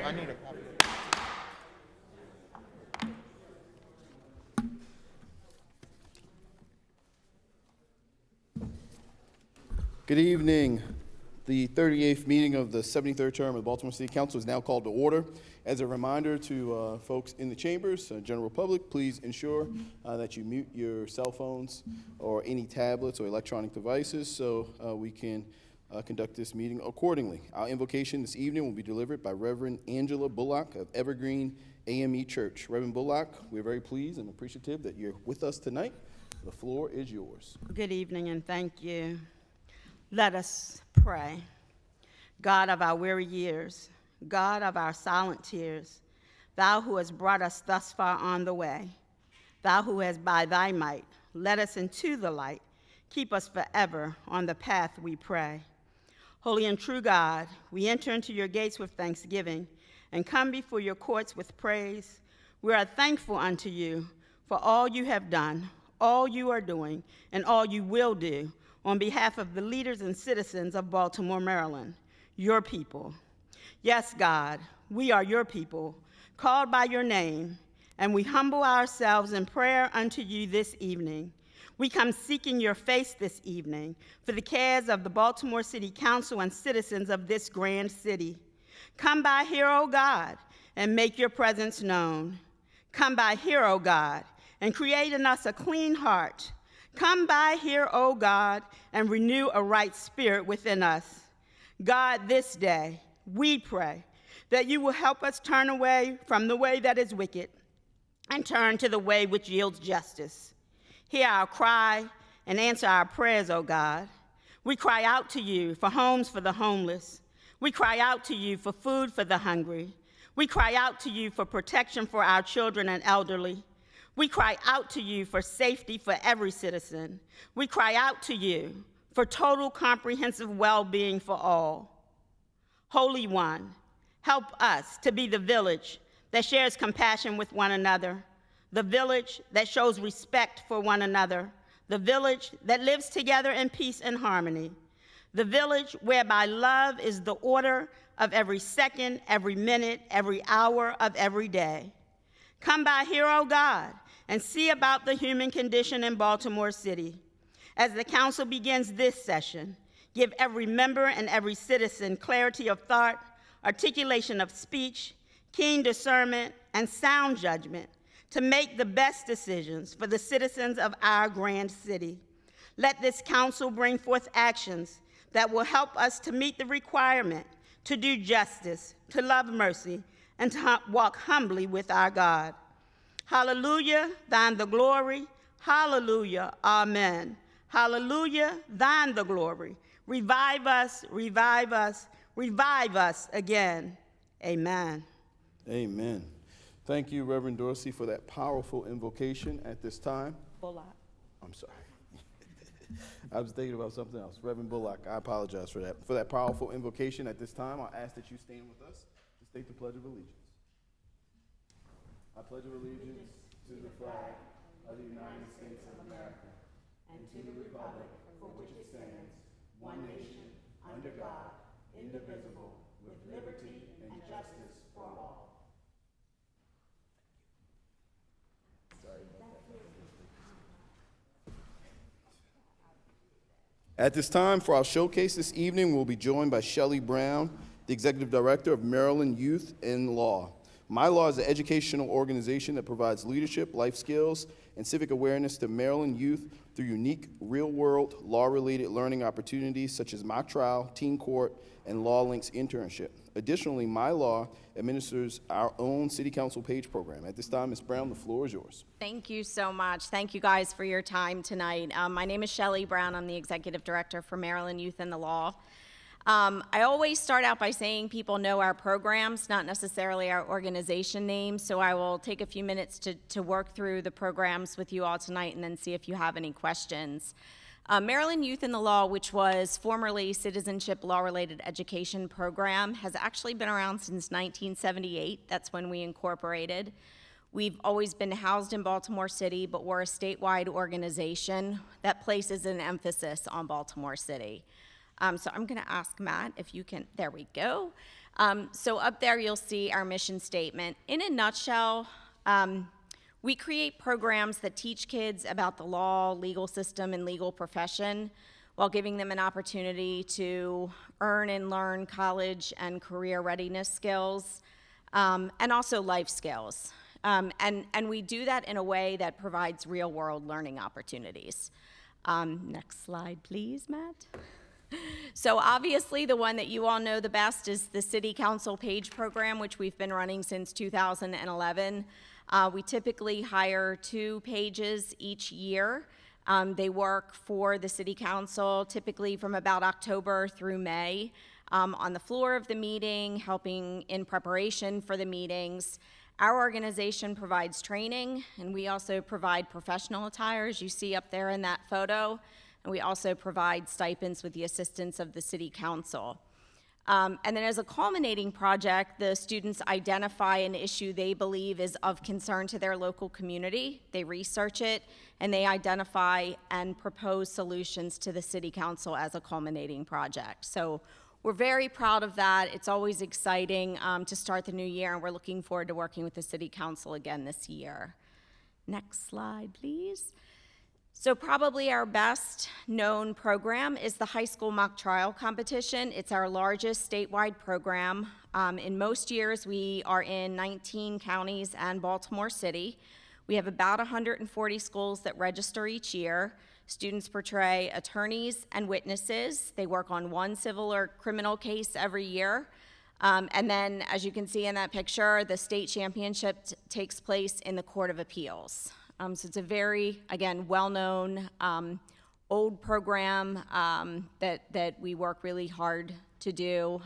I need a copy. Good evening. The 38th meeting of the 73rd term of the Baltimore City Council is now called to order. As a reminder to folks in the chambers, general public, please ensure that you mute your cell phones or any tablets or electronic devices so we can conduct this meeting accordingly. Our invocation this evening will be delivered by Reverend Angela Bullock of Evergreen AME Church. Reverend Bullock, we're very pleased and appreciative that you're with us tonight. The floor is yours. Good evening and thank you. Let us pray. God of our weary years, God of our silent tears, thou who hast brought us thus far on the way, thou who hast by thy might led us into the light, keep us forever on the path we pray. Holy and true God, we enter into your gates with thanksgiving and come before your courts with praise. We are thankful unto you for all you have done, all you are doing, and all you will do on behalf of the leaders and citizens of Baltimore, Maryland, your people. Yes, God, we are your people, called by your name, and we humble ourselves in prayer unto you this evening. We come seeking your face this evening for the cares of the Baltimore City Council and citizens of this grand city. Come by here, O God, and make your presence known. Come by here, O God, and create in us a clean heart. Come by here, O God, and renew a right spirit within us. God, this day, we pray that you will help us turn away from the way that is wicked and turn to the way which yields justice. Hear our cry and answer our prayers, O God. We cry out to you for homes for the homeless. We cry out to you for food for the hungry. We cry out to you for protection for our children and elderly. We cry out to you for safety for every citizen. We cry out to you for total comprehensive well-being for all. Holy One, help us to be the village that shares compassion with one another, the village that shows respect for one another, the village that lives together in peace and harmony, the village whereby love is the order of every second, every minute, every hour of every day. Come by here, O God, and see about the human condition in Baltimore City. As the council begins this session, give every member and every citizen clarity of thought, articulation of speech, keen discernment, and sound judgment to make the best decisions for the citizens of our grand city. Let this council bring forth actions that will help us to meet the requirement to do justice, to love mercy, and to walk humbly with our God. Hallelujah, thine the glory. Hallelujah, amen. Hallelujah, thine the glory. Revive us, revive us, revive us again. Amen. Amen. Thank you, Reverend Dorsey, for that powerful invocation at this time. Bullock. I'm sorry. I was thinking about something else. Reverend Bullock, I apologize for that. For that powerful invocation at this time, I'll ask that you stand with us to state the Pledge of Allegiance. I pledge allegiance to the flag of the United States of America and to the republic for which it stands, one nation, under God, indivisible, with liberty and justice for all. Sorry about that. At this time, for our showcase this evening, we'll be joined by Shelley Brown, the Executive Director of Maryland Youth in Law. My Law is an educational organization that provides leadership, life skills, and civic awareness to Maryland youth through unique real-world law-related learning opportunities such as mock trial, teen court, and Law Links internship. Additionally, My Law administers our own City Council page program. At this time, Ms. Brown, the floor is yours. Thank you so much. Thank you guys for your time tonight. My name is Shelley Brown. I'm the Executive Director for Maryland Youth in the Law. I always start out by saying people know our programs, not necessarily our organization names, so I will take a few minutes to work through the programs with you all tonight and then see if you have any questions. Maryland Youth in the Law, which was formerly Citizenship Law-Related Education Program, has actually been around since 1978. That's when we incorporated. We've always been housed in Baltimore City, but we're a statewide organization that places an emphasis on Baltimore City. So I'm going to ask Matt if you can, there we go. So up there, you'll see our mission statement. In a nutshell, we create programs that teach kids about the law, legal system, and legal profession while giving them an opportunity to earn and learn college and career readiness skills, and also life skills. And we do that in a way that provides real-world learning opportunities. Next slide, please, Matt. So obviously, the one that you all know the best is the City Council Page Program, which we've been running since 2011. We typically hire 2 pages each year. They work for the City Council typically from about October through May, on the floor of the meeting, helping in preparation for the meetings. Our organization provides training, and we also provide professional attire, as you see up there in that photo. And we also provide stipends with the assistance of the City Council. And then as a culminating project, the students identify an issue they believe is of concern to their local community. They research it, and they identify and propose solutions to the City Council as a culminating project. So we're very proud of that. It's always exciting to start the new year, and we're looking forward to working with the City Council again this year. Next slide, please. So probably our best known program is the high school mock trial competition. It's our largest statewide program. In most years, we are in 19 counties and Baltimore City. We have about 140 schools that register each year. Students portray attorneys and witnesses. They work on one civil or criminal case every year. And then, as you can see in that picture, the state championship takes place in the Court of Appeals. So it's a very, again, well-known old program that we work really hard to do.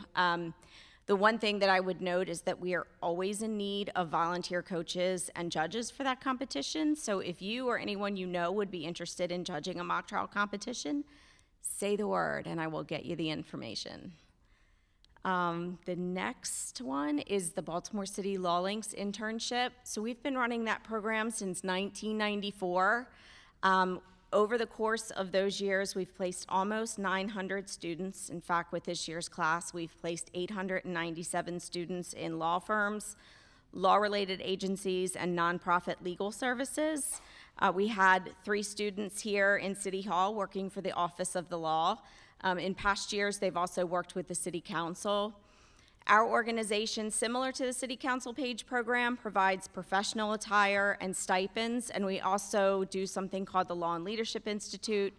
The one thing that I would note is that we are always in need of volunteer coaches and judges for that competition. So if you or anyone you know would be interested in judging a mock trial competition, say the word and I will get you the information. The next one is the Baltimore City Law Links internship. So we've been running that program since 1994. Over the course of those years, we've placed almost 900 students. In fact, with this year's class, we've placed 897 students in law firms, law-related agencies, and nonprofit legal services. We had 3 students here in City Hall working for the Office of the Law. In past years, they've also worked with the City Council. Our organization, similar to the City Council Page program, provides professional attire and stipends, and we also do something called the Law and Leadership Institute,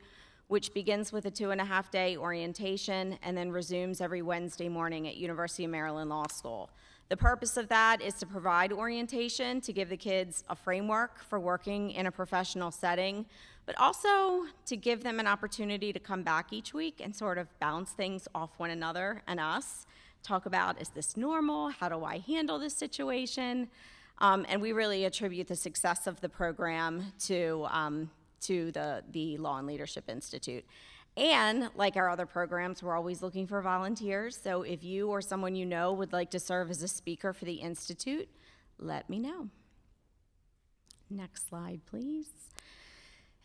which begins with a 2.5-day orientation and then resumes every Wednesday morning at University of Maryland Law School. The purpose of that is to provide orientation, to give the kids a framework for working in a professional setting, but also to give them an opportunity to come back each week and sort of bounce things off one another and us. Talk about, is this normal? How do I handle this situation? And we really attribute the success of the program to the Law and Leadership Institute. And like our other programs, we're always looking for volunteers. So if you or someone you know would like to serve as a speaker for the Institute, let me know. Next slide, please.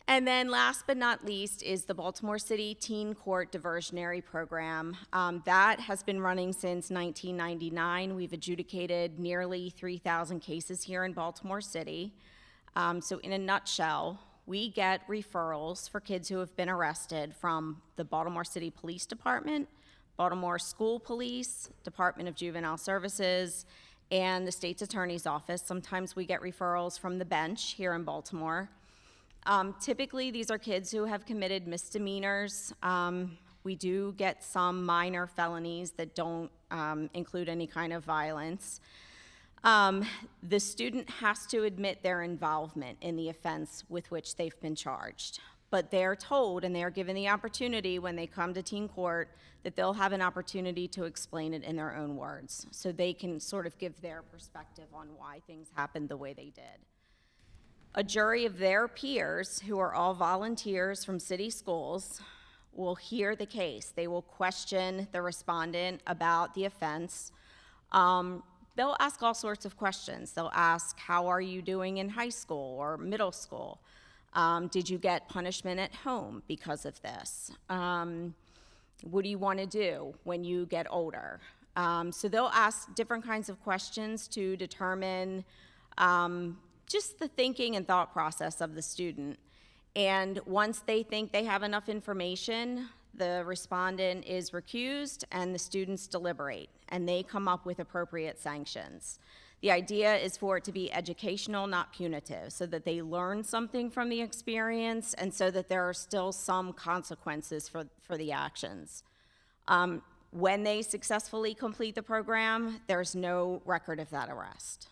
And then last but not least is the Baltimore City Teen Court Diversionary Program. That has been running since 1999. We've adjudicated nearly 3,000 cases here in Baltimore City. So in a nutshell, we get referrals for kids who have been arrested from the Baltimore City Police Department, Baltimore School Police, Department of Juvenile Services, and the State's Attorney's Office. Sometimes we get referrals from the bench here in Baltimore. Typically, these are kids who have committed misdemeanors. We do get some minor felonies that don't include any kind of violence. The student has to admit their involvement in the offense with which they've been charged. But they're told and they're given the opportunity when they come to teen court that they'll have an opportunity to explain it in their own words, so they can sort of give their perspective on why things happened the way they did. A jury of their peers, who are all volunteers from city schools, will hear the case. They will question the respondent about the offense. They'll ask all sorts of questions. They'll ask, how are you doing in high school or middle school? Did you get punishment at home because of this? What do you want to do when you get older? So they'll ask different kinds of questions to determine just the thinking and thought process of the student. And once they think they have enough information, the respondent is recused and the students deliberate, and they come up with appropriate sanctions. The idea is for it to be educational, not punitive, so that they learn something from the experience and so that there are still some consequences for the actions. When they successfully complete the program, there's no record of that arrest.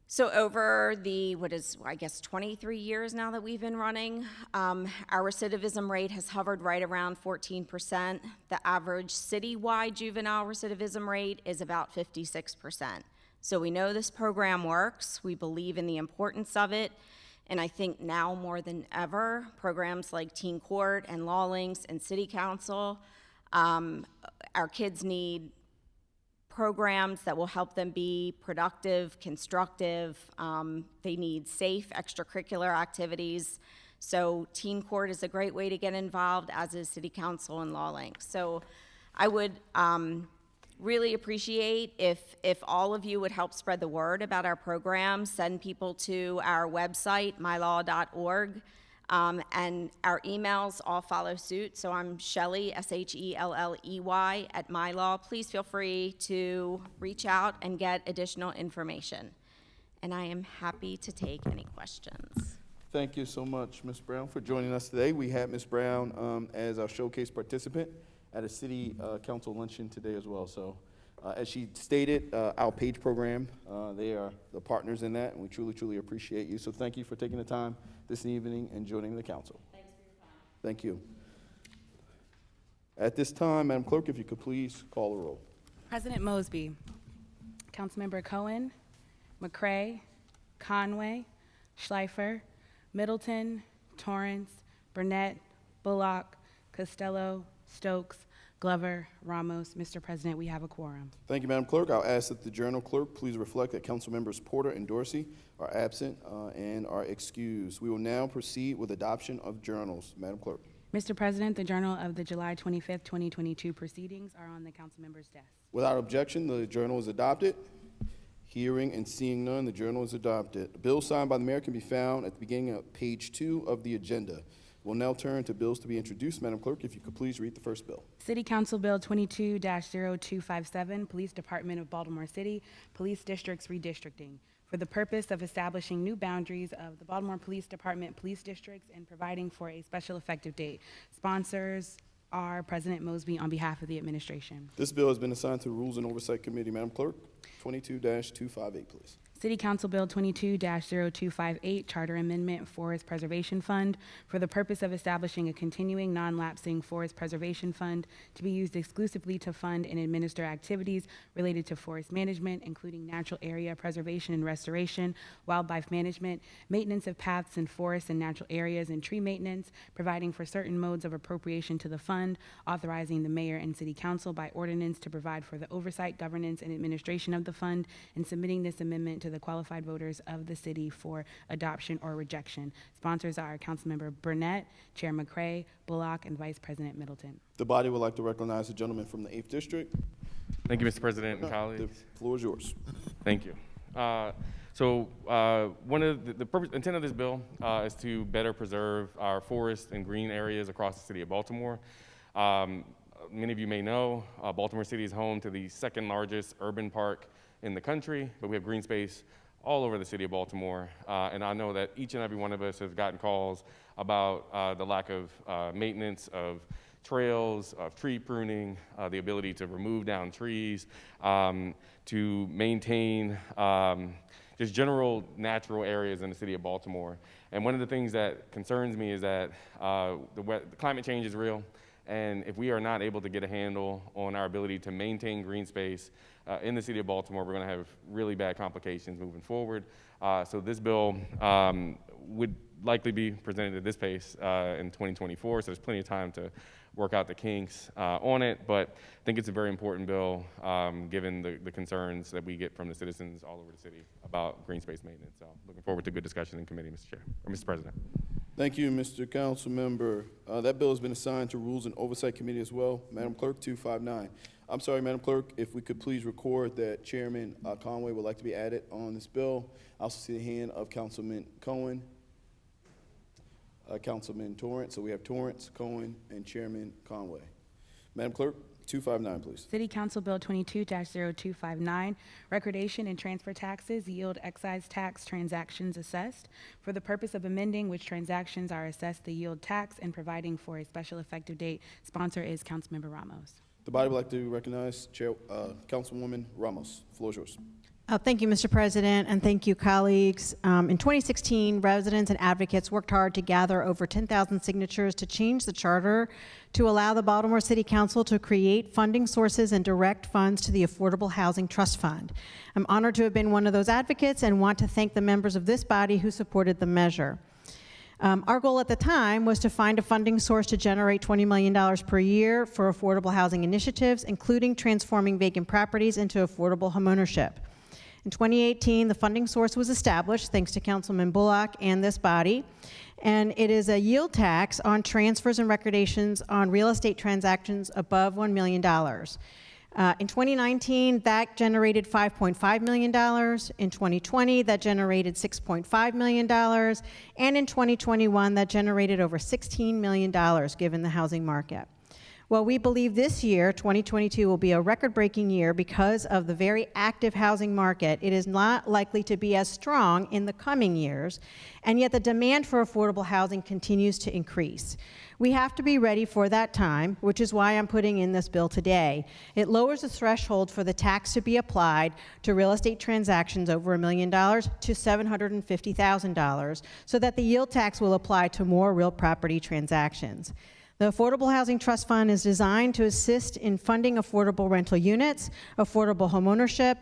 So over the, 23 years now that we've been running, our recidivism rate has hovered right around 14%. The average citywide juvenile recidivism rate is about 56%. So we know this program works. We believe in the importance of it. And I think now more than ever, programs like Teen Court and Law Links and City Council, our kids need programs that will help them be productive, constructive. They need safe extracurricular activities. So Teen Court is a great way to get involved, as is City Council and Law Links. So I would really appreciate if all of you would help spread the word about our program, send people to our website, mylaw.org, and our emails all follow suit. So I'm Shelley, SHELLEY, at mylaw. Please feel free to reach out and get additional information. And I am happy to take any questions. Thank you so much, Ms. Brown, for joining us today. We had Ms. Brown as our showcase participant at a city council luncheon today as well. So as she stated, our PAGE program, they are the partners in that, and we truly, truly appreciate you. So thank you for taking the time this evening and joining the council. Thanks for your time. Thank you. At this time, Madam Clerk, if you could please call the roll. President Mosby, Councilmember Cohen, McCray, Conway, Schleifer, Middleton, Torrance, Burnett, Bullock, Costello, Stokes, Glover, Ramos. Mr. President, we have a quorum. Thank you, Madam Clerk. I'll ask that the journal clerk please reflect that council members Porter and Dorsey are absent and are excused. We will now proceed with adoption of journals. Madam Clerk. Mr. President, the journal of the July 25th, 2022 proceedings are on the council members' desk. Without objection, the journal is adopted. Hearing and seeing none, the journal is adopted. The bill signed by the mayor can be found at the beginning of page 2 of the agenda. We'll now turn to bills to be introduced. Madam Clerk, if you could please read the first bill. City Council Bill 22-0257, Police Department of Baltimore City, Police Districts Redistricting, for the purpose of establishing new boundaries of the Baltimore Police Department police districts and providing for a special effective date. Sponsors are President Mosby on behalf of the administration. This bill has been assigned to the Rules and Oversight Committee. Madam Clerk, 22-258, please. City Council Bill 22-0258, Charter Amendment Forest Preservation Fund, for the purpose of establishing a continuing non-lapsing forest preservation fund to be used exclusively to fund and administer activities related to forest management, including natural area preservation and restoration, wildlife management, maintenance of paths and forests and natural areas, and tree maintenance, providing for certain modes of appropriation to the fund, authorizing the mayor and city council by ordinance to provide for the oversight, governance, and administration of the fund, and submitting this amendment to the qualified voters of the city for adoption or rejection. Sponsors are Councilmember Burnett, Chair McCray, Bullock, and Vice President Middleton. The body would like to recognize the gentleman from the 8th District. Thank you, Mr. President and colleagues. The floor is yours. Thank you. One of the intent of this bill is to better preserve our forests and green areas across the city of Baltimore. Many of you may know, Baltimore City is home to the second largest urban park in the country, but we have green space all over the city of Baltimore. And I know that each and every one of us has gotten calls about the lack of maintenance of trails, of tree pruning, the ability to remove down trees, to maintain just general natural areas in the city of Baltimore. And one of the things that concerns me is that the climate change is real. And if we are not able to get a handle on our ability to maintain green space in the city of Baltimore, we're going to have really bad complications moving forward. So this bill would likely be presented at this pace in 2024, so there's plenty of time to work out the kinks on it. But I think it's a very important bill given the concerns that we get from the citizens all over the city about green space maintenance. So looking forward to good discussion in committee, Mr. Chair, or Mr. President. Thank you, Mr. Councilmember. That bill has been assigned to Rules and Oversight Committee as well. Madam Clerk, 259. I'm sorry, Madam Clerk, if we could please record that Chairman Conway would like to be added on this bill. I also see the hand of Councilman Cohen, Councilman Torrance. So we have Torrance, Cohen, and Chairman Conway. Madam Clerk, 259, please. City Council Bill 22-0259, recordation and transfer taxes, yield excise tax transactions assessed, for the purpose of amending which transactions are assessed the yield tax and providing for a special effective date. Sponsor is Councilmember Ramos. The body would like to recognize Councilwoman Ramos. The floor is yours. Thank you, Mr. President, and thank you, colleagues. In 2016, residents and advocates worked hard to gather over 10,000 signatures to change the charter to allow the Baltimore City Council to create funding sources and direct funds to the Affordable Housing Trust Fund. I'm honored to have been one of those advocates and want to thank the members of this body who supported the measure. Our goal at the time was to find a funding source to generate $20 million per year for affordable housing initiatives, including transforming vacant properties into affordable homeownership. In 2018, the funding source was established, thanks to Councilman Bullock and this body, and it is a yield tax on transfers and recordations on real estate transactions above $1 million. In 2019, that generated $5.5 million. In 2020, that generated $6.5 million. And in 2021, that generated over $16 million, given the housing market. Well, we believe this year, 2022, will be a record-breaking year because of the very active housing market. It is not likely to be as strong in the coming years, and yet the demand for affordable housing continues to increase. We have to be ready for that time, which is why I'm putting in this bill today. It lowers the threshold for the tax to be applied to real estate transactions over $1 million to $750,000, so that the yield tax will apply to more real property transactions. The Affordable Housing Trust Fund is designed to assist in funding affordable rental units, affordable homeownership,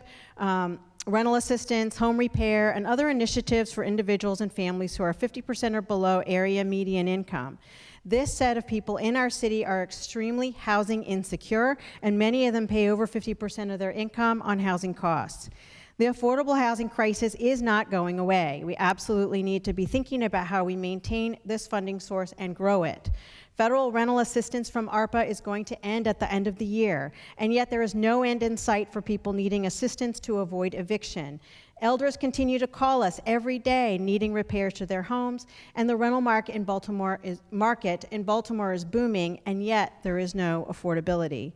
rental assistance, home repair, and other initiatives for individuals and families who are 50% or below area median income. This set of people in our city are extremely housing insecure, and many of them pay over 50% of their income on housing costs. The affordable housing crisis is not going away. We absolutely need to be thinking about how we maintain this funding source and grow it. Federal rental assistance from ARPA is going to end at the end of the year, and yet there is no end in sight for people needing assistance to avoid eviction. Elders continue to call us every day needing repairs to their homes, and the rental market in Baltimore is booming, and yet there is no affordability.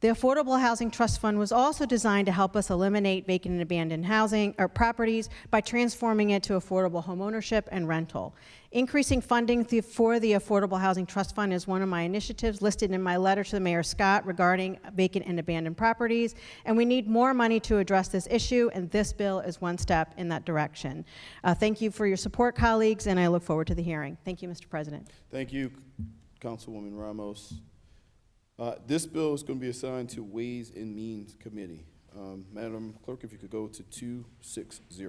The Affordable Housing Trust Fund was also designed to help us eliminate vacant and abandoned housing or properties by transforming it to affordable homeownership and rental. Increasing funding for the Affordable Housing Trust Fund is one of my initiatives listed in my letter to Mayor Scott regarding vacant and abandoned properties, and we need more money to address this issue, and this bill is one step in that direction. Thank you for your support, colleagues, and I look forward to the hearing. Thank you, Mr. President. Thank you, Councilwoman Ramos. This bill is going to be assigned to Ways and Means Committee. Madam Clerk, if you could go to 260.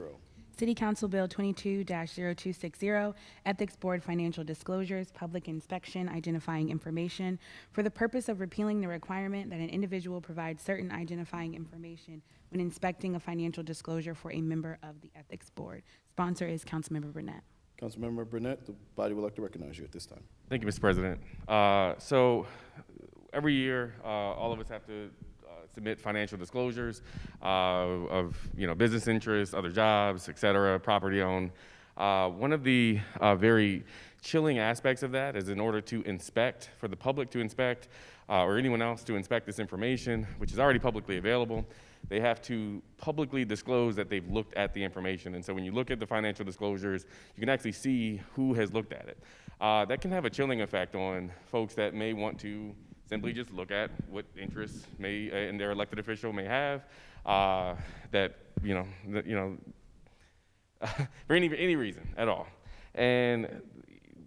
City Council Bill 22-0260, Ethics Board Financial Disclosures, Public Inspection, Identifying Information, for the purpose of repealing the requirement that an individual provide certain identifying information when inspecting a financial disclosure for a member of the Ethics Board. Sponsor is Councilmember Burnett. Councilmember Burnett, the body would like to recognize you at this time. Thank you, Mr. President. So every year, all of us have to submit financial disclosures of business interests, other jobs, et cetera, property owned. One of the very chilling aspects of that is in order to inspect, for the public to inspect, or anyone else to inspect this information, which is already publicly available, they have to publicly disclose that they've looked at the information. And so when you look at the financial disclosures, you can actually see who has looked at it. That can have a chilling effect on folks that may want to simply just look at what interests may and their elected official may have, for any reason at all. And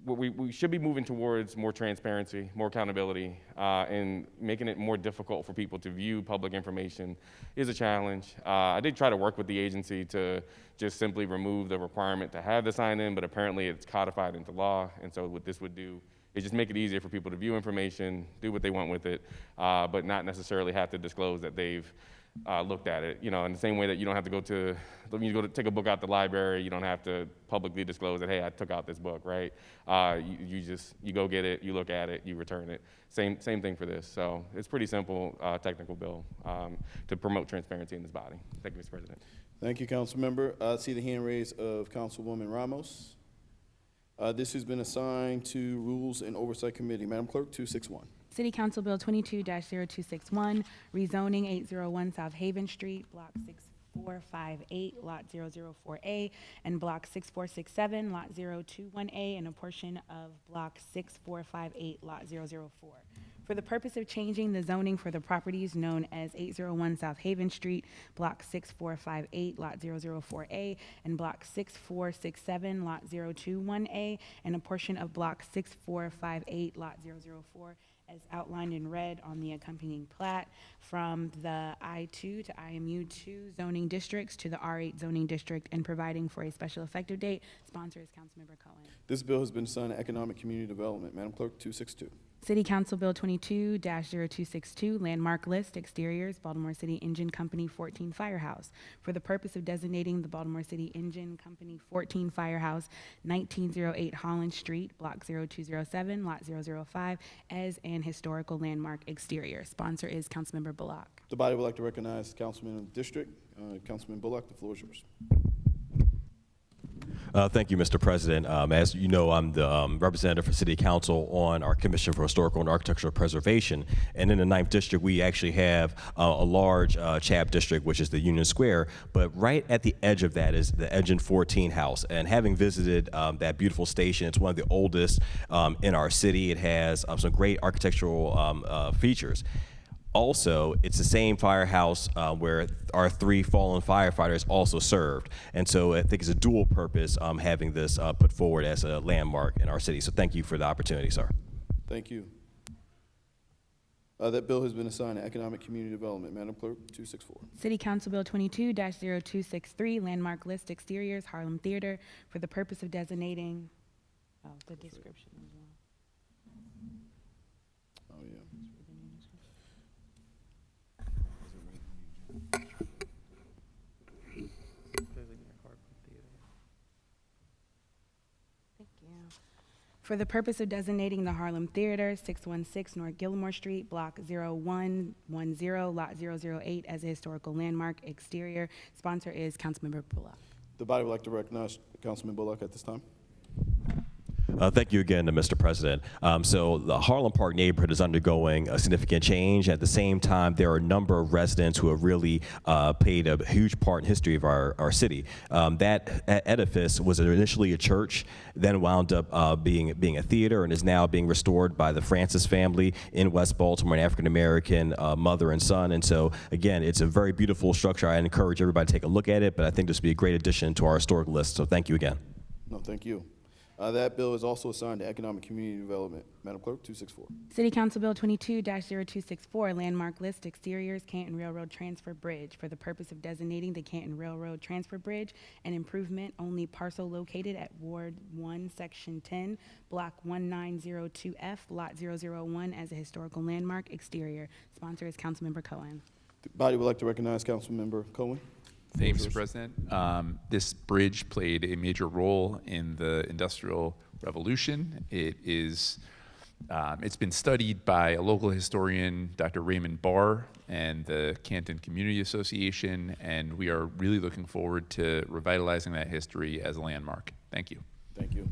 we should be moving towards more transparency, more accountability, and making it more difficult for people to view public information is a challenge. I did try to work with the agency to just simply remove the requirement to have the sign-in, but apparently it's codified into law, and so what this would do It just make it easier for people to view information, do what they want with it, but not necessarily have to disclose that they've looked at it. You know, in the same way that you don't have to go to, when you go to take a book out the library, you don't have to publicly disclose that, hey, I took out this book, right? You go get it, you look at it, you return it. Same thing for this. So it's pretty simple technical bill to promote transparency in this body. Thank you, Mr. President. Thank you, council member. I see the hand raised of Councilwoman Ramos. This has been assigned to Rules and Oversight Committee. Madam Clerk, 261. City Council Bill 22-0261, rezoning 801 South Haven Street, Block 6458, Lot 004A, and Block 6467, Lot 021A, and a portion of Block 6458, Lot 004. For the purpose of changing the zoning for the properties known as 801 South Haven Street, Block 6458, Lot 004A, and Block 6467, Lot 021A, and a portion of Block 6458, Lot 004, as outlined in red on the accompanying plat, from the I-2 to IMU-2 zoning districts to the R8 zoning district, and providing for a special effective date. Sponsor is Councilmember Cohen. This bill has been assigned to Economic Community Development. Madam Clerk, 262. City Council Bill 22-0262, landmark list, exteriors, Baltimore City Engine Company 14 Firehouse. For the purpose of designating the Baltimore City Engine Company 14 Firehouse, 1908 Holland Street, Block 0207, Lot 005, as an historical landmark exterior. Sponsor is Councilmember Bullock. The body would like to recognize Councilman of the District. Councilman Bullock, the floor is yours. Thank you, Mr. President. As you know, I'm the representative for City Council on our Commission for Historical and Architectural Preservation. And in the 9th District, we actually have a large CHAP district, which is the Union Square. But right at the edge of that is the Engine 14 House. And having visited that beautiful station, it's one of the oldest in our city. It has some great architectural features. Also, it's the same firehouse where our 3 fallen firefighters also served. And so I think it's a dual purpose having this put forward as a landmark in our city. So thank you for the opportunity, sir. Thank you. That bill has been assigned to Economic Community Development. Madam Clerk, 264. City Council Bill 22-0263, landmark list, exteriors, Harlem Theater, for the purpose of designating, the description as well. Oh, yeah. Thank you. For the purpose of designating the Harlem Theater, 616 North Gilmore Street, Block 0110, Lot 008, as a historical landmark exterior. Sponsor is Councilmember Bullock. The body would like to recognize Councilman Bullock at this time. Thank you again, Mr. President. So the Harlem Park neighborhood is undergoing a significant change. At the same time, there are a number of residents who have really played a huge part in history of our city. That edifice was initially a church, then wound up being a theater, and is now being restored by the Francis family in West Baltimore, an African-American mother and son. And so, again, it's a very beautiful structure. I encourage everybody to take a look at it, but I think this would be a great addition to our historic list. So thank you again. No, thank you. That bill is also assigned to Economic Community Development. Madam Clerk, 264. City Council Bill 22-0264, landmark list, exteriors, Canton Railroad Transfer Bridge, for the purpose of designating the Canton Railroad Transfer Bridge an improvement-only parcel located at Ward 1, Section 10, Block 1902F, Lot 001, as a historical landmark exterior. Sponsor is Councilmember Cohen. The body would like to recognize Councilmember Cohen. Thank you, Mr. President. This bridge played a major role in the Industrial Revolution. It's been studied by a local historian, Dr. Raymond Barr, and the Canton Community Association, and we are really looking forward to revitalizing that history as a landmark. Thank you. Thank you.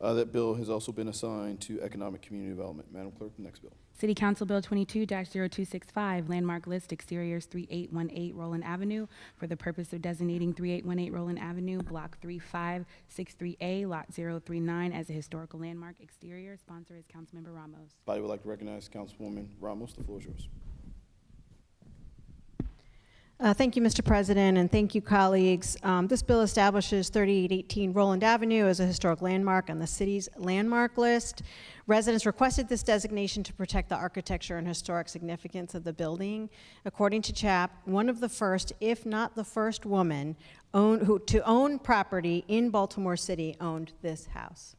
That bill has also been assigned to Economic Community Development. Madam Clerk, the next bill. City Council Bill 22-0265, landmark list, exteriors, 3818 Roland Avenue, for the purpose of designating 3818 Roland Avenue, Block 3563A, Lot 039, as a historical landmark exterior. Sponsor is Councilmember Ramos. Body would like to recognize Councilwoman Ramos. The floor is yours. Thank you, Mr. President, and thank you, colleagues. This bill establishes 3818 Roland Avenue as a historic landmark on the city's landmark list. Residents requested this designation to protect the architecture and historic significance of the building. According to CHAP, one of the first, if not the first woman to own property in Baltimore City owned this house.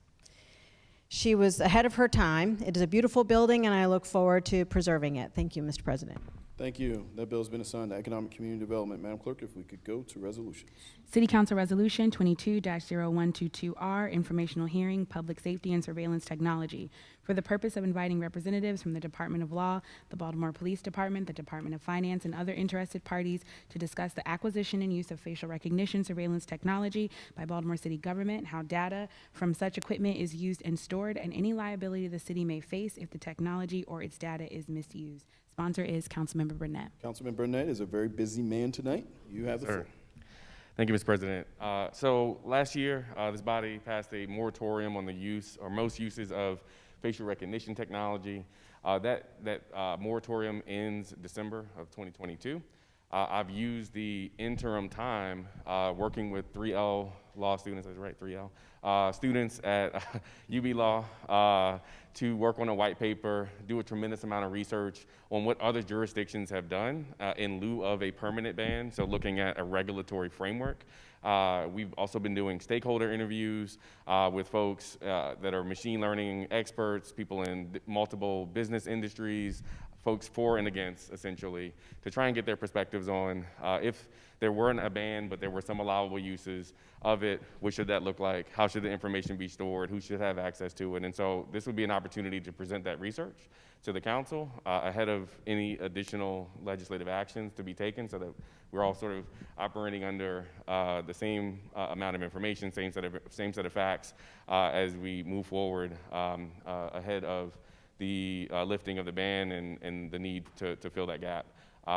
She was ahead of her time. It is a beautiful building, and I look forward to preserving it. Thank you, Mr. President. Thank you. That bill has been assigned to Economic Community Development. Madam Clerk, if we could go to resolutions. City Council Resolution 22-0122R, Informational Hearing, Public Safety and Surveillance Technology, for the purpose of inviting representatives from the Department of Law, the Baltimore Police Department, the Department of Finance, and other interested parties to discuss the acquisition and use of facial recognition surveillance technology by Baltimore City government, how data from such equipment is used and stored, and any liability the city may face if the technology or its data is misused. Sponsor is Councilmember Burnett. Councilman Burnett is a very busy man tonight. You have the floor. Thank you, Mr. President. So last year, this body passed a moratorium on the use or most uses of facial recognition technology. That moratorium ends December of 2022. I've used the interim time working with 3L law students, that's right, 3L, students at UB Law to work on a white paper, do a tremendous amount of research on what other jurisdictions have done in lieu of a permanent ban, so looking at a regulatory framework. We've also been doing stakeholder interviews with folks that are machine learning experts, people in multiple business industries, folks for and against, essentially, to try and get their perspectives on if there weren't a ban, but there were some allowable uses of it, what should that look like? How should the information be stored? Who should have access to it? And so this would be an opportunity to present that research to the council ahead of any additional legislative actions to be taken so that we're all sort of operating under the same amount of information, same set of facts as we move forward ahead of the lifting of the ban and the need to fill that gap.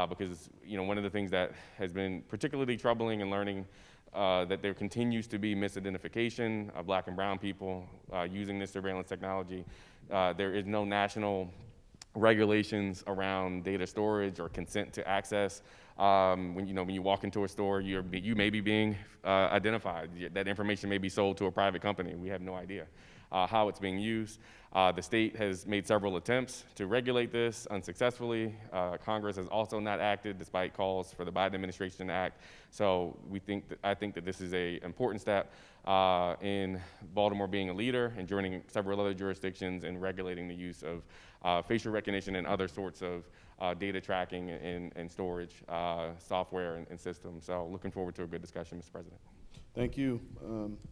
Because one of the things that has been particularly troubling in learning that there continues to be misidentification of Black and brown people using this surveillance technology. There is no national regulations around data storage or consent to access. When you walk into a store, you may be being identified. That information may be sold to a private company. We have no idea how it's being used. The state has made several attempts to regulate this unsuccessfully. Congress has also not acted despite calls for the Biden administration to act. So I think that this is an important step in Baltimore being a leader and joining several other jurisdictions in regulating the use of facial recognition and other sorts of data tracking and storage software and systems. So looking forward to a good discussion, Mr. President. Thank you.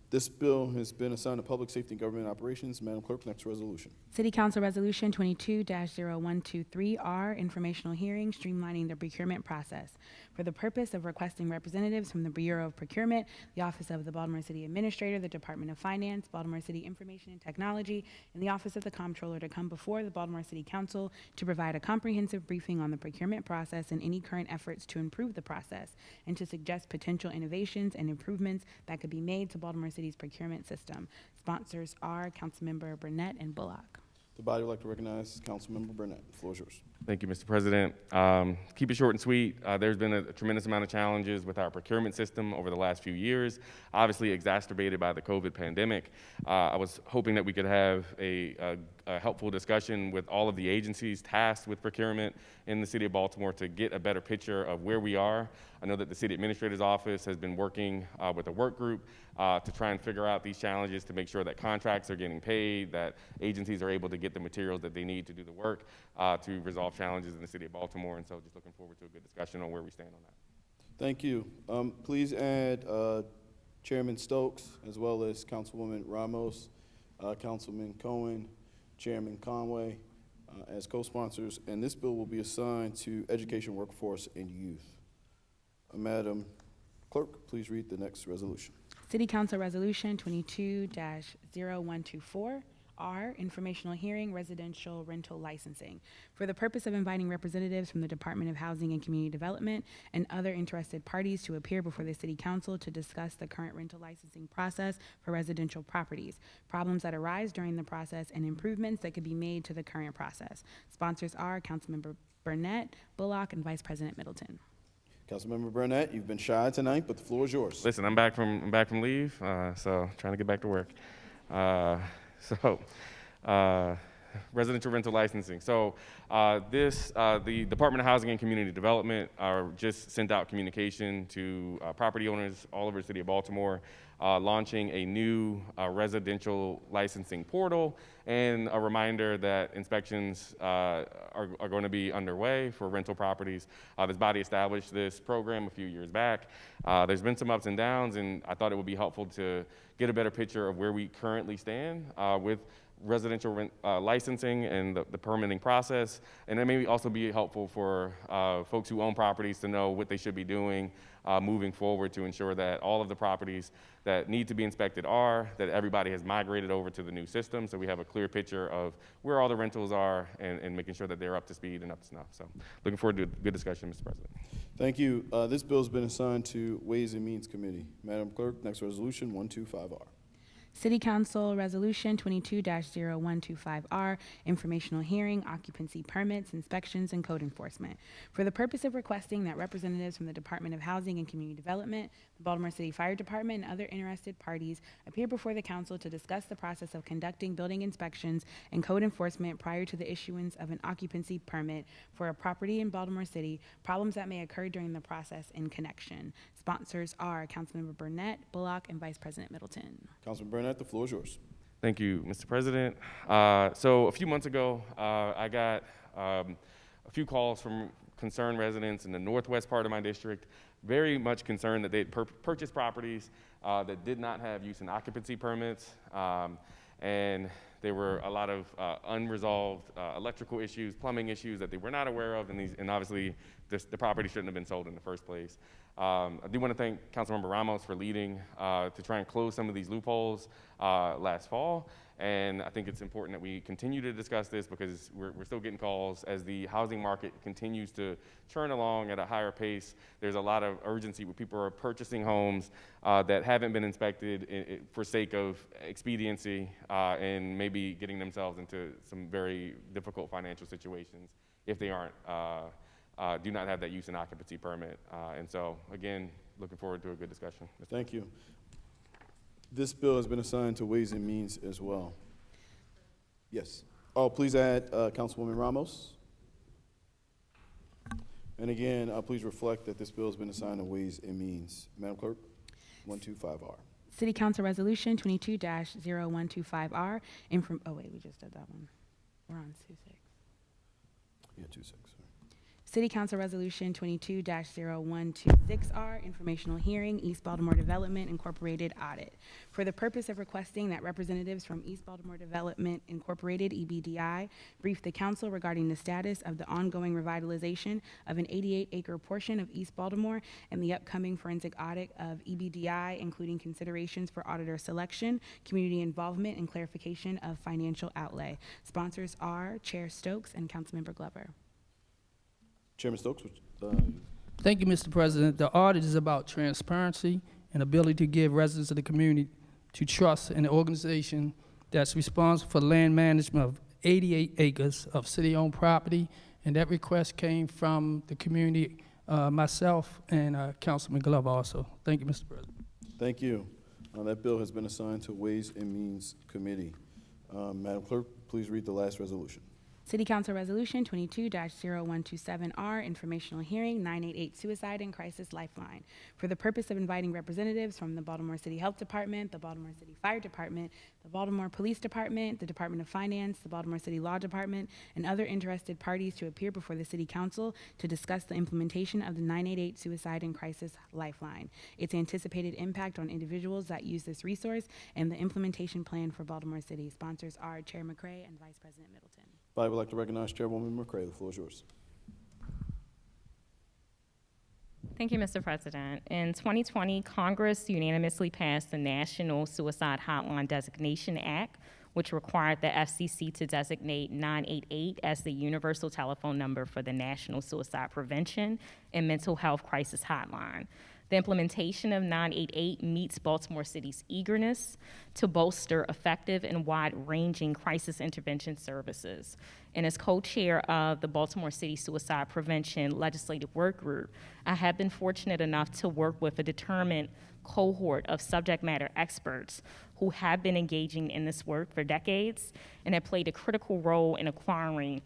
This bill has been assigned to Public Safety and Government Operations. Madam Clerk, next resolution. City Council Resolution 22-0123R, Informational Hearing, Streamlining the Procurement Process, for the purpose of requesting representatives from the Bureau of Procurement, the Office of the Baltimore City Administrator, the Department of Finance, Baltimore City Information and Technology, and the Office of the Comptroller to come before the Baltimore City Council to provide a comprehensive briefing on the procurement process and any current efforts to improve the process, and to suggest potential innovations and improvements that could be made to Baltimore City's procurement system. Sponsors are Councilmember Burnett and Bullock. The body would like to recognize Councilmember Burnett. The floor is yours. Thank you, Mr. President. Keep it short and sweet. There's been a tremendous amount of challenges with our procurement system over the last few years, obviously exacerbated by the COVID pandemic. I was hoping that we could have a helpful discussion with all of the agencies tasked with procurement in the city of Baltimore to get a better picture of where we are. I know that the city administrator's office has been working with a work group to try and figure out these challenges to make sure that contracts are getting paid, that agencies are able to get the materials that they need to do the work to resolve challenges in the city of Baltimore. And so just looking forward to a good discussion on where we stand on that. Thank you. Please add Chairman Stokes as well as Councilwoman Ramos, Councilman Cohen, Chairman Conway as co-sponsors. And this bill will be assigned to Education, Workforce, and Youth. Madam Clerk, please read the next resolution. City Council Resolution 22-0124R, Informational Hearing, Residential Rental Licensing, for the purpose of inviting representatives from the Department of Housing and Community Development and other interested parties to appear before the City Council to discuss the current rental licensing process for residential properties, problems that arise during the process, and improvements that could be made to the current process. Sponsors are Councilmember Burnett, Bullock, and Vice President Middleton. Councilmember Burnett, you've been shy tonight, but the floor is yours. Listen, I'm back from leave, so trying to get back to work. residential rental licensing. So the Department of Housing and Community Development just sent out communication to property owners all over the city of Baltimore, launching a new residential licensing portal, and a reminder that inspections are going to be underway for rental properties. This body established this program a few years back. There's been some ups and downs, and I thought it would be helpful to get a better picture of where we currently stand with residential licensing and the permitting process. And it may also be helpful for folks who own properties to know what they should be doing moving forward to ensure that all of the properties that need to be inspected that everybody has migrated over to the new system, so we have a clear picture of where all the rentals are and making sure that they're up to speed and up to snuff. So looking forward to a good discussion, Mr. President. Thank you. This bill has been assigned to Ways and Means Committee. Madam Clerk, next resolution, 125R. City Council Resolution 22-0125R, informational hearing, occupancy permits, inspections, and code enforcement. For the purpose of requesting that representatives from the Department of Housing and Community Development, the Baltimore City Fire Department, and other interested parties appear before the council to discuss the process of conducting building inspections and code enforcement prior to the issuance of an occupancy permit for a property in Baltimore City, problems that may occur during the process in connection. Sponsors are Councilmember Burnett, Bullock, and Vice President Middleton. Councilman Burnett, the floor is yours. Thank you, Mr. President. So a few months ago, I got a few calls from concerned residents in the northwest part of my district, very much concerned that they'd purchased properties that did not have use and occupancy permits, and there were a lot of unresolved electrical issues, plumbing issues that they were not aware of, and obviously the property shouldn't have been sold in the first place. I do want to thank Councilmember Ramos for leading to try and close some of these loopholes last fall, and I think it's important that we continue to discuss this because we're still getting calls as the housing market continues to churn along at a higher pace. There's a lot of urgency where people are purchasing homes that haven't been inspected for sake of expediency and maybe getting themselves into some very difficult financial situations if they do not have that use and occupancy permit. And so, again, looking forward to a good discussion. Thank you. This bill has been assigned to Ways and Means as well. Yes. Oh, please add Councilwoman Ramos. And again, please reflect that this bill has been assigned to Ways and Means. Madam Clerk, 125R. City Council Resolution 22-0125R. Oh, wait, we just did that one. We're on 26. Yeah, 26. City Council Resolution 22-0126R, informational hearing, East Baltimore Development Incorporated audit. For the purpose of requesting that representatives from East Baltimore Development Incorporated, EBDI, brief the council regarding the status of the ongoing revitalization of an 88-acre portion of East Baltimore and the upcoming forensic audit of EBDI, including considerations for auditor selection, community involvement, and clarification of financial outlay. Sponsors are Chair Stokes and Councilmember Glover. Chairman Stokes. Thank you, Mr. President. The audit is about transparency and ability to give residents of the community to trust in an organization that's responsible for land management of 88 acres of city-owned property, and that request came from the community, myself, and Councilman Glover also. Thank you, Mr. President. Thank you. That bill has been assigned to Ways and Means Committee. Madam Clerk, please read the last resolution. City Council Resolution 22-0127R, informational hearing, 988 Suicide and Crisis Lifeline. For the purpose of inviting representatives from the Baltimore City Health Department, the Baltimore City Fire Department, the Baltimore Police Department, the Department of Finance, the Baltimore City Law Department, and other interested parties to appear before the City Council to discuss the implementation of the 988 Suicide and Crisis Lifeline, its anticipated impact on individuals that use this resource, and the implementation plan for Baltimore City. Sponsors are Chair McCray and Vice President Middleton. I would like to recognize Chairwoman McCray. The floor is yours. Thank you, Mr. President. In 2020, Congress unanimously passed the National Suicide Hotline Designation Act, which required the FCC to designate 988 as the universal telephone number for the National Suicide Prevention and Mental Health Crisis Hotline. The implementation of 988 meets Baltimore City's eagerness to bolster effective and wide-ranging crisis intervention services. And as co-chair of the Baltimore City Suicide Prevention Legislative Work Group, I have been fortunate enough to work with a determined cohort of subject matter experts who have been engaging in this work for decades and have played a critical role in acquiring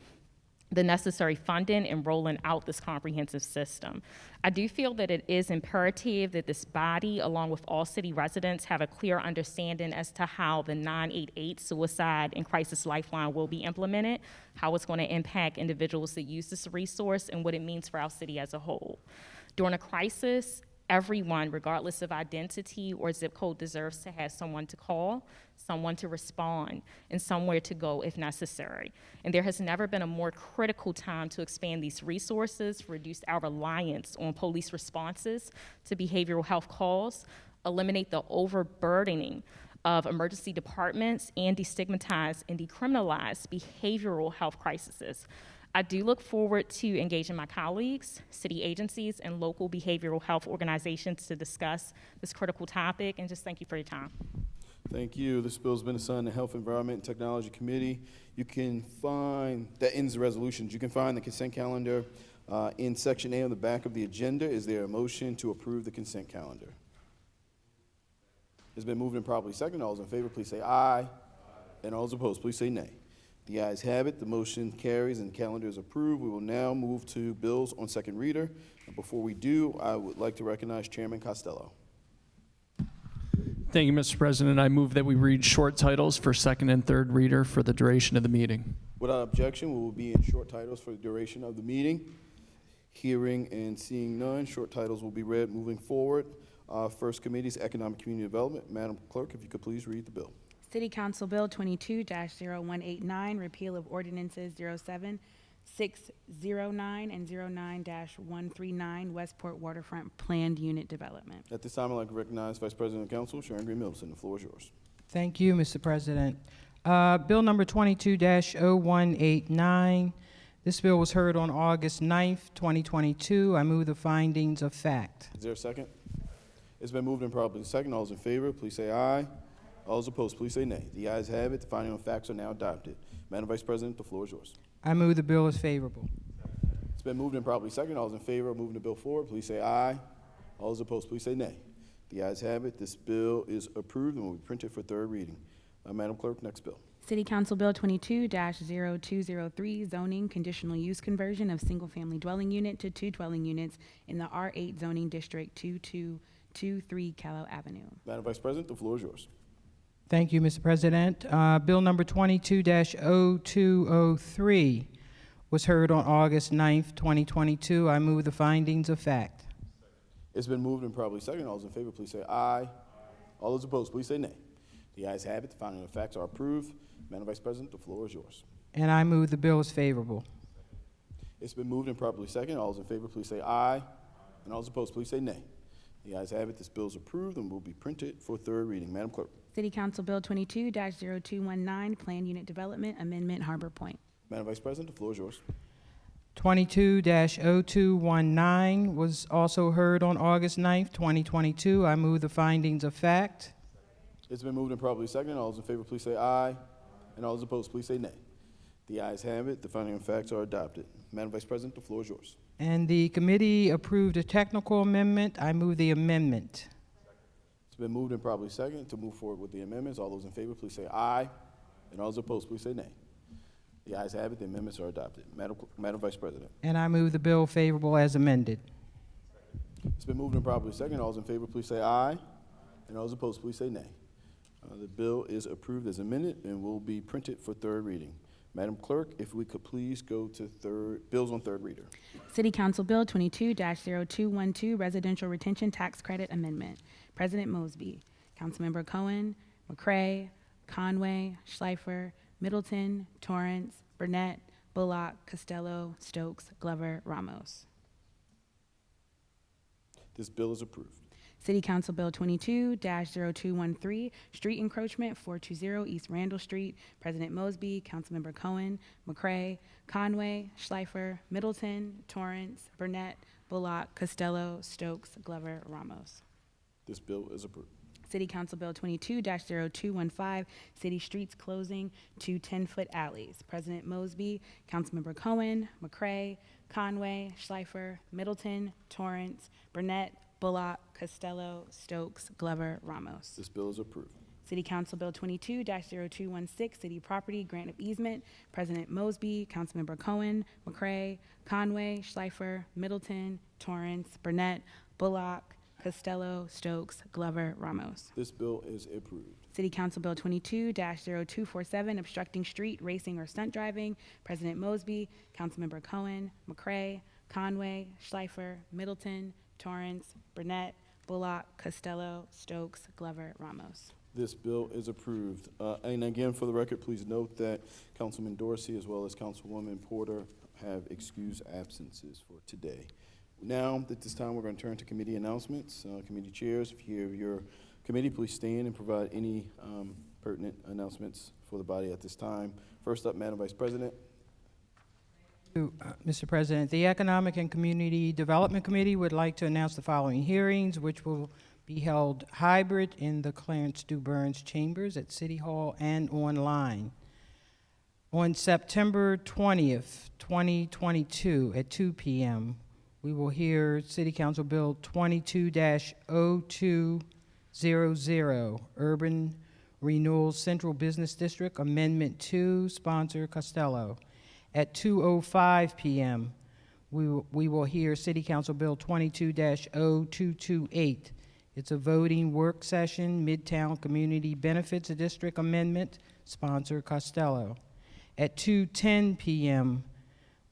the necessary funding and rolling out this comprehensive system. I do feel that it is imperative that this body, along with all city residents, have a clear understanding as to how the 988 Suicide and Crisis Lifeline will be implemented, how it's going to impact individuals that use this resource, and what it means for our city as a whole. During a crisis, everyone, regardless of identity or zip code, deserves to have someone to call, someone to respond, and somewhere to go if necessary. And there has never been a more critical time to expand these resources, reduce our reliance on police responses to behavioral health calls, eliminate the overburdening of emergency departments, and destigmatize and decriminalize behavioral health crises. I do look forward to engaging my colleagues, city agencies, and local behavioral health organizations to discuss this critical topic, and just thank you for your time. Thank you. This bill's been assigned to Health, Environment, and Technology Committee. You can find, that ends the resolutions. You can find the consent calendar in Section A on the back of the agenda. Is there a motion to approve the consent calendar? It's been moved and properly second. All those in favor, please say aye. And all those opposed, please say nay. The ayes have it. The motion carries and the calendar is approved. We will now move to bills on second reader. And before we do, I would like to recognize Chairman Costello. Thank you, Mr. President. I move that we read short titles for second and third reader for the duration of the meeting. Without objection, we will be in short titles for the duration of the meeting. Hearing and seeing none, short titles will be read moving forward. First committee is Economic Community Development. Madam Clerk, if you could please read the bill. City Council Bill 22-0189, repeal of ordinances 07609 and 09-139, Westport Waterfront Planned Unit Development. At this time, I'd like to recognize Vice President of Council, Sharon Green Middleton. The floor is yours. Thank you, Mr. President. Bill number 22-0189. This bill was heard on August 9th, 2022. I move the findings of fact. Is there a second? It's been moved and properly second. All those in favor, please say aye. All those opposed, please say nay. The ayes have it. The finding of facts are now adopted. Madam Vice President, the floor is yours. I move the bill is favorable. It's been moved and properly second. All those in favor of moving the bill forward, please say aye. All those opposed, please say nay. The ayes have it. This bill is approved and will be printed for third reading. Madam Clerk, next bill. City Council Bill 22-0203, zoning conditional use conversion of single-family dwelling unit to two dwelling units in the R8 zoning district 2223 Callow Avenue. Madam Vice President, the floor is yours. Thank you, Mr. President. Bill number 22-0203 was heard on August 9th, 2022. I move the findings of fact. It's been moved and probably second. All those in favor, please say aye. All those opposed, please say nay. The ayes have it. The finding of facts are approved. Madam Vice President, the floor is yours. And I move the bill is favorable. It's been moved and properly second. All those in favor, please say aye. And all those opposed, please say nay. The ayes have it. This bill is approved and will be printed for third reading. Madam Clerk. City Council Bill 22-0219, Plan Unit Development Amendment, Harbor Point. Madam Vice President, the floor is yours. 22-0219 was also heard on August 9th, 2022. I move the findings of fact. It's been moved and properly seconded. All those in favor, please say aye. And all those opposed, please say nay. The ayes have it. The finding of facts are adopted. Madam Vice President, the floor is yours. And the committee approved a technical amendment. I move the amendment. It's been moved and properly seconded to move forward with the amendments. All those in favor, please say aye. And all those opposed, please say nay. The ayes have it. The amendments are adopted. Madam Vice President. And I move the bill favorable as amended. It's been moved and properly seconded. All those in favor, please say aye. And all those opposed, please say nay. The bill is approved as amended and will be printed for third reading. Madam Clerk, if we could please go to bills on third reader. City Council Bill 22-0212, Residential Retention Tax Credit Amendment. President Mosby, Councilmember Cohen, McCray, Conway, Schleifer, Middleton, Torrance, Burnett, Bullock, Costello, Stokes, Glover, Ramos. This bill is approved. City Council Bill 22-0213, Street Encroachment 420 East Randall Street. President Mosby, Councilmember Cohen, McCray, Conway, Schleifer, Middleton, Torrance, Burnett, Bullock, Costello, Stokes, Glover, Ramos. This bill is approved. City Council Bill 22-0215, City Streets Closing to 10-foot alleys. President Mosby, Councilmember Cohen, McCray, Conway, Schleifer, Middleton, Torrance, Burnett, Bullock, Costello, Stokes, Glover, Ramos. This bill is approved. City Council Bill 22-0216, City Property Grant of Easement, President Mosby, Councilmember Cohen, McCray, Conway, Schleifer, Middleton, Torrance, Burnett, Bullock, Costello, Stokes, Glover, Ramos. This bill is approved. City Council Bill 22-0247, Obstructing Street Racing or Stunt Driving, President Mosby, Councilmember Cohen, McCray, Conway, Schleifer, Middleton, Torrance, Burnett, Bullock, Costello, Stokes, Glover, Ramos. This bill is approved. And again, for the record, please note that Councilman Dorsey as well as Councilwoman Porter have excused absences for today. Now, at this time, we're going to turn to committee announcements. Committee chairs, if you have your committee, please stand and provide any pertinent announcements for the body at this time. First up, Madam Vice President. Mr. President, the Economic and Community Development Committee would like to announce the following hearings, which will be held hybrid in the Clarence Du Burns Chambers at City Hall and online. On September 20th, 2022 at 2 p.m., we will hear City Council Bill 22-0200, Urban Renewal Central Business District Amendment 2, sponsor Costello. At 2:05 p.m., we will hear City Council Bill 22-0228. It's a voting work session, Midtown Community Benefits District Amendment, sponsor Costello. At 2:10 p.m.,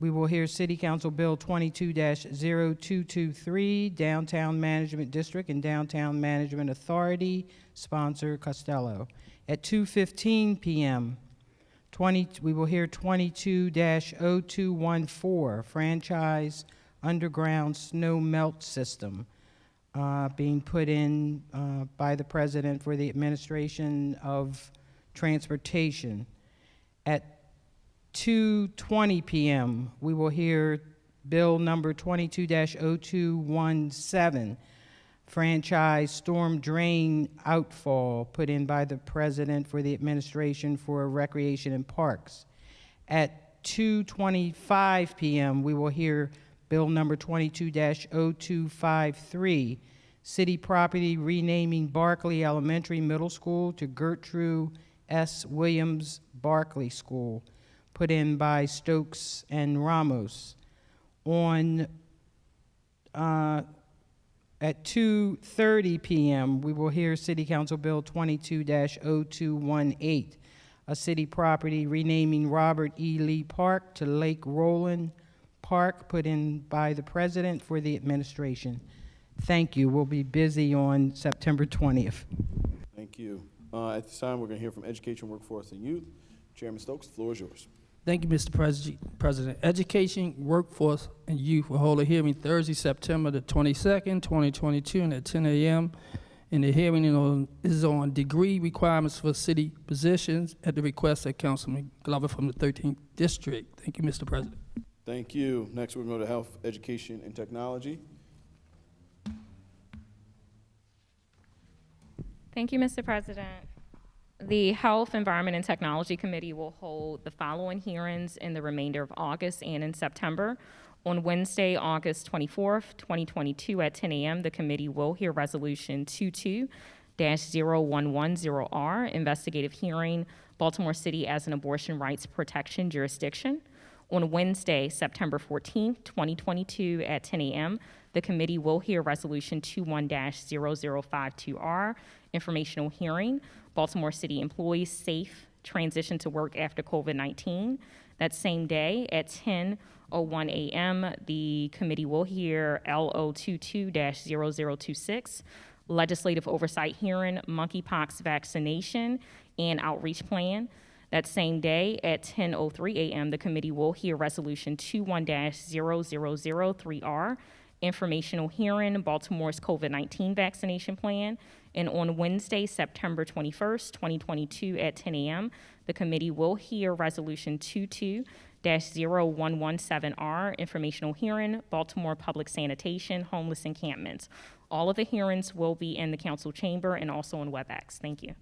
we will hear City Council Bill 22-0223, Downtown Management District and Downtown Management Authority, sponsor Costello. At 2:15 p.m., we will hear 22-0214, Franchise Underground Snow Melt System, being put in by the President for the Administration of Transportation. At 2:20 p.m., we will hear Bill number 22-0217, Franchise Storm Drain Outfall, put in by the President for the Administration for Recreation and Parks. At 2:25 p.m., we will hear Bill number 22-0253, City Property Renaming Barclay Elementary Middle School to Gertrude S. Williams Barclay School, put in by Stokes and Ramos. At 2:30 p.m., we will hear City Council Bill 22-0218, a city property renaming Robert E. Lee Park to Lake Roland Park, put in by the President for the Administration. Thank you. We'll be busy on September 20th. Thank you. At this time, we're going to hear from Education, Workforce, and Youth. Chairman Stokes, the floor is yours. Thank you, Mr. President. Education, Workforce, and Youth will hold a hearing Thursday, September the 22nd, 2022, and at 10 a.m. And the hearing is on degree requirements for city positions at the request of Councilman Glover from the 13th District. Thank you, Mr. President. Thank you. Next, we're going to Health, Education, and Technology. Thank you, Mr. President. The Health, Environment, and Technology Committee will hold the following hearings in the remainder of August and in September. On Wednesday, August 24th, 2022 at 10 a.m., the committee will hear Resolution 22-0110R, Investigative Hearing, Baltimore City as an Abortion Rights Protection Jurisdiction. On Wednesday, September 14th, 2022 at 10 a.m., the committee will hear Resolution 21-0052R, Informational Hearing, Baltimore City Employees Safe Transition to Work After COVID-19. That same day at 10:01 a.m., the committee will hear LO 22-0026, Legislative Oversight Hearing, Monkeypox Vaccination and Outreach Plan. That same day at 10:03 a.m., the committee will hear Resolution 21-0003R, Informational Hearing, Baltimore's COVID-19 Vaccination Plan. And on Wednesday, September 21st, 2022 at 10 a.m., the committee will hear Resolution 22-0117R, Informational Hearing, Baltimore Public Sanitation, Homeless Encampments. All of the hearings will be in the council chamber and also on WebEx. Thank you.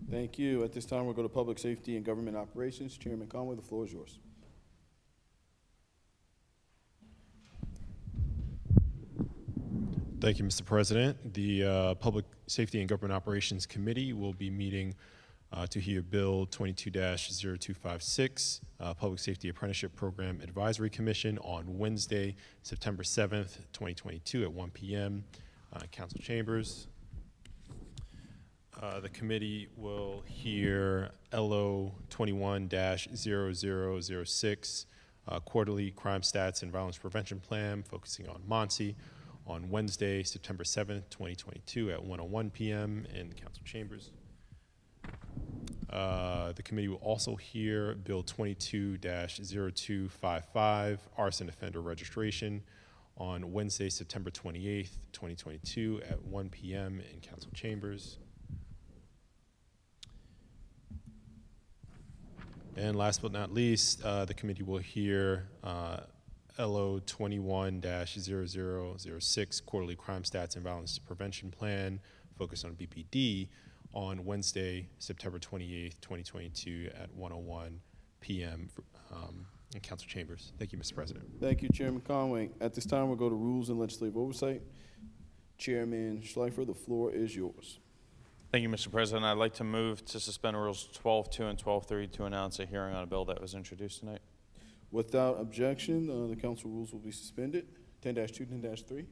Thank you. At this time, we'll go to Public Safety and Government Operations. Chairman Conway, the floor is yours. Thank you, Mr. President. The Public Safety and Government Operations Committee will be meeting to hear Bill 22-0256, Public Safety Apprenticeship Program Advisory Commission on Wednesday, September 7th, 2022 at 1 p.m. Council chambers. The committee will hear LO 21-0006, Quarterly Crime Stats and Violence Prevention Plan, focusing on Muncie, on Wednesday, September 7th, 2022 at 1:01 p.m. in the council chambers. The committee will also hear Bill 22-0255, Arson Offender Registration, on Wednesday, September 28th, 2022 at 1 p.m. in council chambers. And last but not least, the committee will hear LO 21-0006, Quarterly Crime Stats and Violence Prevention Plan, focused on BPD, on Wednesday, September 28th, 2022 at 1:01 p.m. In council chambers. Thank you, Mr. President. Thank you, Chairman Conway. At this time, we'll go to Rules and Legislative Oversight. Chairman Schleifer, the floor is yours. Thank you, Mr. President. I'd like to move to suspend Rules 12.2 and 12.3 to announce a hearing on a bill that was introduced tonight. Without objection, the council rules will be suspended. 10-2, 10-3.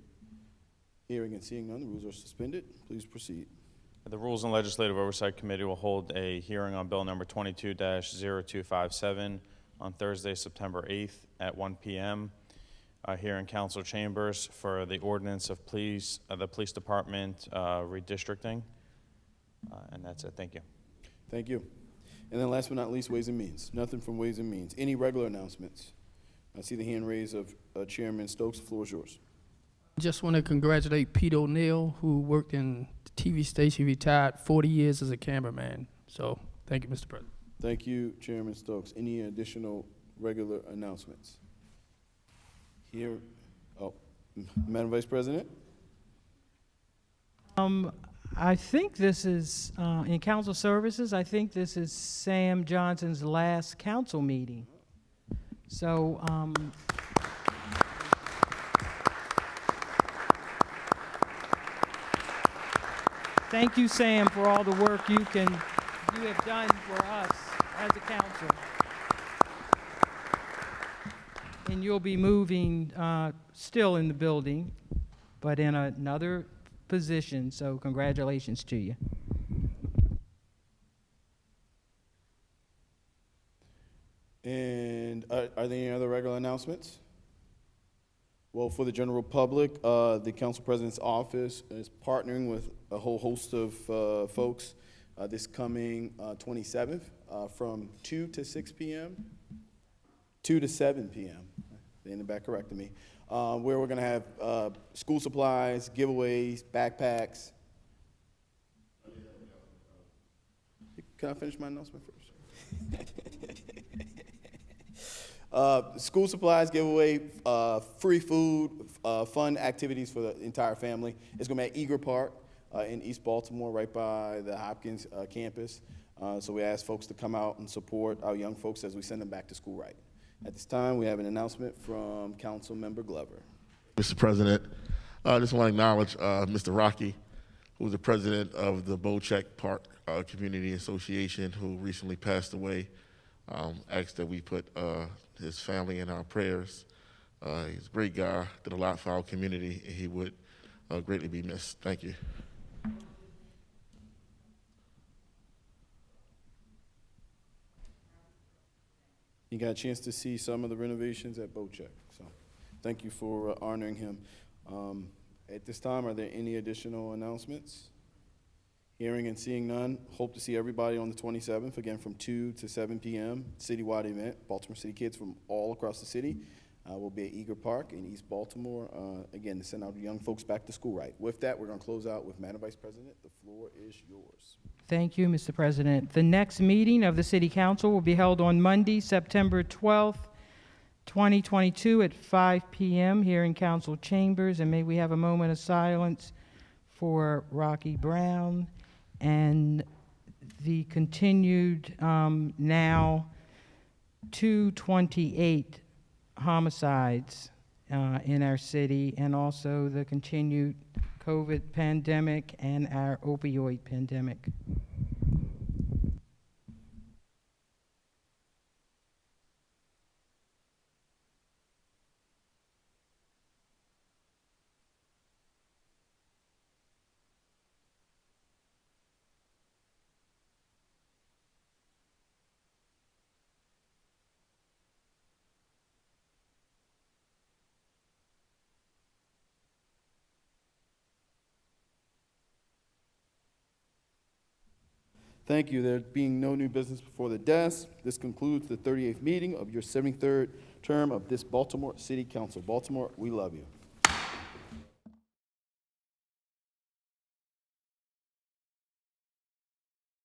Hearing and seeing none, the rules are suspended. Please proceed. The Rules and Legislative Oversight Committee will hold a hearing on Bill number 22-0257 on Thursday, September 8th at 1 p.m. Here in council chambers for the ordinance of the police department redistricting. And that's it. Thank you. Thank you. And then last but not least, Ways and Means. Nothing from Ways and Means. Any regular announcements? I see the hand raised of Chairman Stokes. The floor is yours. Just want to congratulate Pete O'Neill, who worked in the TV station, retired 40 years as a cameraman. So thank you, Mr. President. Thank you, Chairman Stokes. Any additional regular announcements? Here, Madam Vice President? I think this is, in council services, I think this is Sam Johnson's last council meeting. So, thank you, Sam, for all the work you have done for us as a council. And you'll be moving, still in the building, but in another position, so congratulations to you. And are there any other regular announcements? Well, for the general public, the Council President's Office is partnering with a whole host of folks this coming 27th from 2 to 6 p.m., 2 to 7 p.m. They in the back corrected me. Where we're going to have school supplies, giveaways, backpacks. Can I finish my announcement first? School supplies, giveaway, free food, fun activities for the entire family. It's going to be at Eager Park in East Baltimore, right by the Hopkins campus. So we ask folks to come out and support our young folks as we send them back to school right. At this time, we have an announcement from Councilmember Glover. Mr. President, I just want to acknowledge Mr. Rocky, who's the president of the Bocheck Park Community Association, who recently passed away. Asked that we put his family in our prayers. He's a great guy, did a lot for our community, and he would greatly be missed. Thank you. You got a chance to see some of the renovations at Bocheck, so thank you for honoring him. At this time, are there any additional announcements? Hearing and seeing none, hope to see everybody on the 27th, again from 2 to 7 p.m., citywide event. Baltimore City kids from all across the city will be at Eager Park in East Baltimore, again, to send out young folks back to school right. With that, we're going to close out with Madam Vice President. The floor is yours. Thank you, Mr. President. The next meeting of the City Council will be held on Monday, September 12th, 2022 at 5 p.m. here in council chambers. And may we have a moment of silence for Rocky Brown and the continued now 228 homicides in our city, and also the continued COVID pandemic and our opioid pandemic. Thank you. There being no new business before the desk, this concludes the 38th meeting of your 73rd term of this Baltimore City Council. Baltimore, we love you.